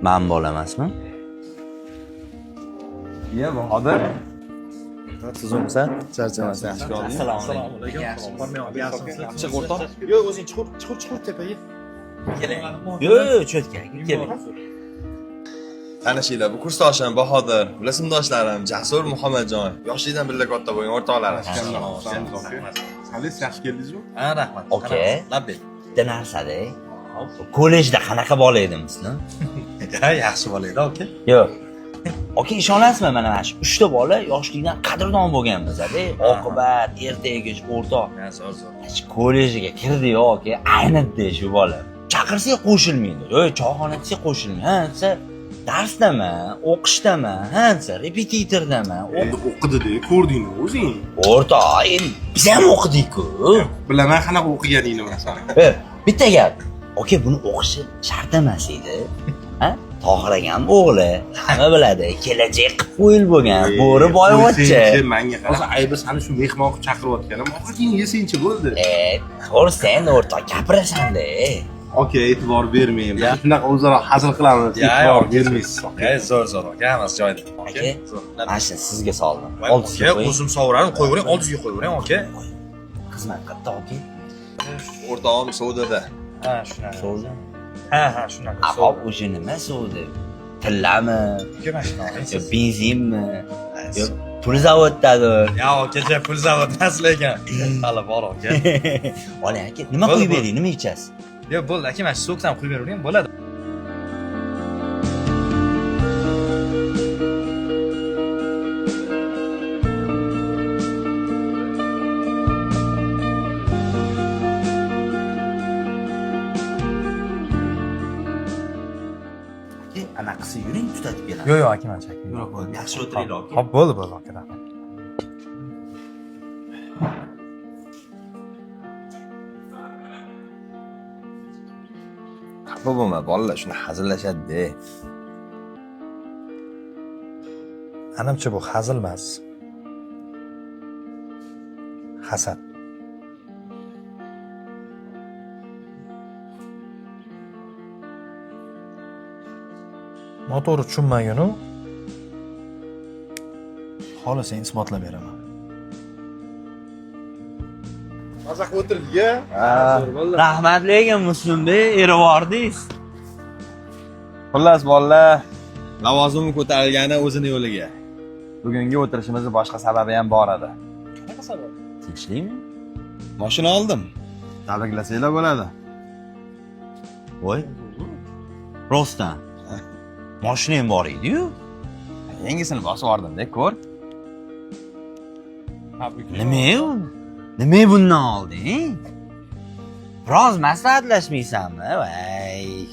Men bola emasman. Iya, Bahodir. Tuzumsan, charchamasan. Assalomu alaykum. Chiq o'rtoq. Yo'q, o'zing chiqur tepaga. Keling. Yo'q, cho'tka. Keling. Tanishinglar, bu kursdoshim Bahodir, ular sinfdoshlarim Jasur Muhammadjon. Yoshlikdan birga katta bo'lgan o'rtoqlarim. Sangiz yaxshi keldingizmi? Ha, rahmat. Oka. Labbay. Bitta narsada. Kollejda qanaqa bola edimizmi? Ha, yaxshi bola edi, oka. Yo'q. Oka, ishonasizmi, mana shu 3 ta bola yoshlikdan qadrdon bo'lganmiz-da. Oqibat, ertaga o'rtoq. Ha, zo'r. Kollejga kirdi-yu, oka, aynibdi shu bola. Chaqirsak qo'shilmaydi. Yo'q, choyxona desa qo'shilmaydi. Ha, desa darsdami, o'qishdami, ha, desa repetitordami. Endi o'qidi-da, ko'rdingmi o'zing? O'rtoq, endi biz ham o'qidik-ku. Bilaman qanaqa o'qiganingni masalan. Bitta gap. Oka, buni o'qishi shart emas edi. Ha? Tohir akam o'g'li, hamma biladi, kelajak qilib qo'yil bo'lgan, bo'ri boyvachcha. Menga hozir aybi seni shu mehmon qilib chaqiryotganim, ovqatingni yesinchi bo'ldi. To'g'ri, o'rtoq gapirasan-da. Oka, e'tibor bermayman. Shunaqa o'zaro hazil qilamiz. E'tibor bermaysiz. Ha, zo'r, oka, hammasi joyida. Aka, mana shu sizga soldim. Oldizga o'zim sovuradim, qo'yavering, oldizga qo'yavering, oka. Xizmat qildi, aka. O'rtog'im savdoda. Ha, shunaqa. Sovdi. Ha, shunaqa. Ahop o'sha nima sovdi? Tillami? Uka, mashina oling. Yo benzinmi? Yo pul zavoddadir. Ya, okacha pul zavod emas lekin. Hali bor, oka. Oling aka, nima qo'yib bering, nima ichasiz? Yo'q, bo'ldi, aka, mana shu so'kdan quyib beravering, bo'ladi. Anaqasi yuring, tutatib beradi. Yo'q, aka, men chakmayman. Yo'q, bo'ldi. Yaxshi o'tiringlar, aka. Hop, bo'ldi, aka, rahmat. Xafa bo'lma, bolalar shuni hazillashadi-da. Menimcha bu hazil emas. Hasad. Noto'g'ri tushunmaganu. Xohlasang isbotlab beraman. Maza qilib o'tirdik-ya. Rahmat lekin Muslimdek erivordingiz. Xullas bolalar, lavozimi ko'tarilgani o'zini yo'liga. Bugungi o'tirishimizning boshqa sababi ham bor edi. Qanaqa sabab? Tinchlikmi? Mashina oldim. Tabriklasanglar bo'ladi. Voy. Rostdan. Mashinam bor edi-yu. Yangisini bosib yubordim-da, ko'r. Nima u? Nima bundan olding? Biroz maslahatlashmaysanmi? Voy.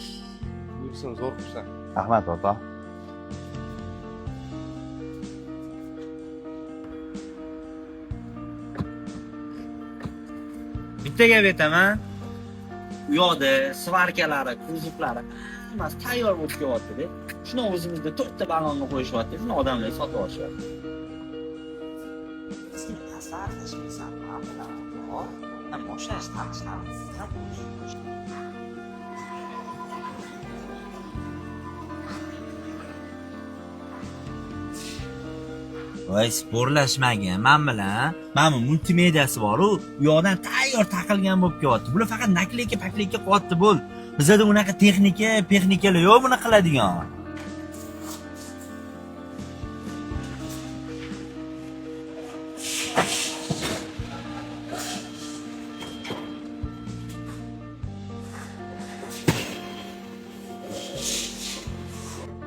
Yursin, zo'r qilsan. Rahmat, o'rtoq. Bitta gap aytaman. U yoqda svarkalari, kuzovlari hammasi tayyor bo'lib kelyapti-da. Shuni o'zimizda 4 ta balonni qo'yishyapti, shuni odamlar sotib olishyapti. Sizga maslahatlashmaysanmi? Ham moshinasi tanishlarni. Voy, sporlashmagan. Men bilan, mana multimediyasi bor-u, u yoqdan tayyor taqilgan bo'lib kelyapti. Bular faqat nakleyka qilyapti bo'l. Bizda unaqa texnikalar yo'q buni qiladigan.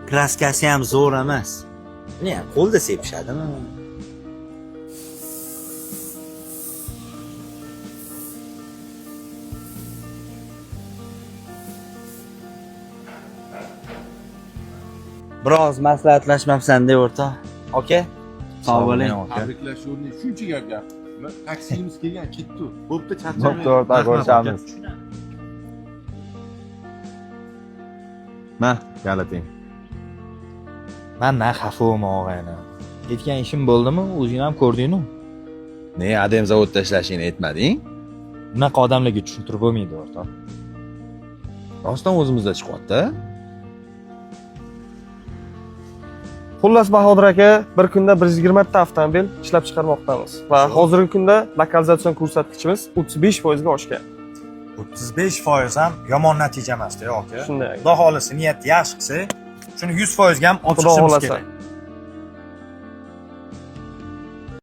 Kraskasi ham zo'r emas. Ne, qo'lda sepishadimi? Biroz maslahatlashmabsan-da o'rtoq. Oka? Sog' bo'ling. Tabriklash o'rniga shuncha gap gapirdi. Taksimiz kelgan, ketdi. Bo'pti, Bo'pti, charchamayman. o'rtoq, ko'rishamiz. Ma, galating. Mendan xafa bo'lma og'ayni. Aytgan ishim bo'ldimi? O'zing ham ko'rding-ku. Ne, adem zavodda ishlashingni aytmading? Bunaqa odamlarga tushuntirib bo'lmaydi o'rtoq. Rostdan o'zimizda chiqyapti. Xullas Bahodir aka, bir kunda 120 ta avtomobil ishlab chiqarmoqdamiz va hozirgi kunda lokalizatsion ko'rsatkichimiz 35% ga oshgan. 35% ham yomon natija emas-da, aka. Shunday. Xudo xolisa niyatni yaxshi qilsa, shuni 100% ga ham olib Xudo chiqishimiz xolasa. kerak.